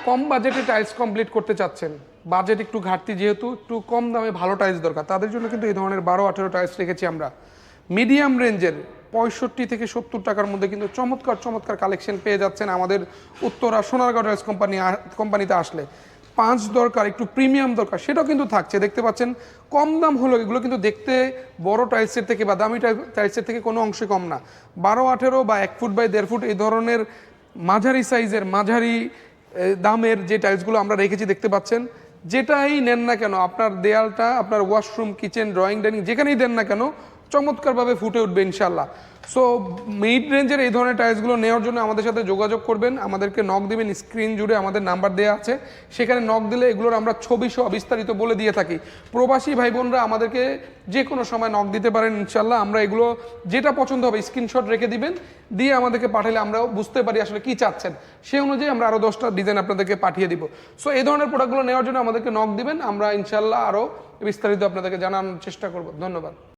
কম বাজেটে tiles complete করতে চাচ্ছেন, বাজেট একটু ঘাটতি, যেহেতু একটু কম দামে ভালো টাইলস দরকার, তাদের জন্য কিন্তু এই ধরনের 12-18 টাইলস রেখেছি আমরা। মিডিয়াম রেঞ্জের 65 থেকে 70 টাকার মধ্যে কিন্তু চমৎকার চমৎকার কালেকশন পেয়ে যাচ্ছেন আমাদের উত্তরা সোনারগাঁও টাইলস কোম্পানিতে আসলে। 5 দরকার, একটু প্রিমিয়াম দরকার, সেটাও কিন্তু থাকছে। দেখতে পাচ্ছেন কম দাম হলো এগুলো কিন্তু দেখতে বড় টাইলসের থেকে বা দামি টাইলসের থেকে কোনো অংশে কম না। 12-18 বা 1 ফুট বাই 1.5 ফুট এই ধরনের মাঝারি সাইজের মাঝারি দামের যে টাইলসগুলো আমরা রেখেছি দেখতে পাচ্ছেন। যেটাই নেন না কেন, আপনার দেয়ালটা আপনার ওয়াশরুম, কিচেন, ড্রয়িং ডাইনিং যেখানেই দেন না কেন চমৎকারভাবে ফুটে উঠবে ইনশাল্লাহ। সো মিড রেঞ্জের এই ধরনের টাইলসগুলো নেওয়ার জন্য আমাদের সাথে যোগাযোগ করবেন, আমাদেরকে নক দিবেন। স্ক্রিন জুড়ে আমাদের নাম্বার দেওয়া আছে, সেখানে নক দিলে এগুলোর আমরা ছবি সহ বিস্তারিত বলে দিয়ে থাকি। প্রবাসী ভাই বোনরা আমাদেরকে যে কোনো সময় নক দিতে পারেন ইনশাল্লাহ। আমরা এগুলো যেটা পছন্দ হবে স্ক্রিনশট রেখে দিবেন, দিয়ে আমাদেরকে পাঠালে আমরাও বুঝতে পারি আসলে কি চাচ্ছেন, সেই অনুযায়ী আমরা আরও 10টা ডিজাইন আপনাদেরকে পাঠিয়ে দিব। সো এই ধরনের প্রোডাক্টগুলো নেওয়ার জন্য আমাদেরকে নক দিবেন, আমরা ইনশাল্লাহ আরও বিস্তারিত আপনাদেরকে জানানোর চেষ্টা করব। ধন্যবাদ।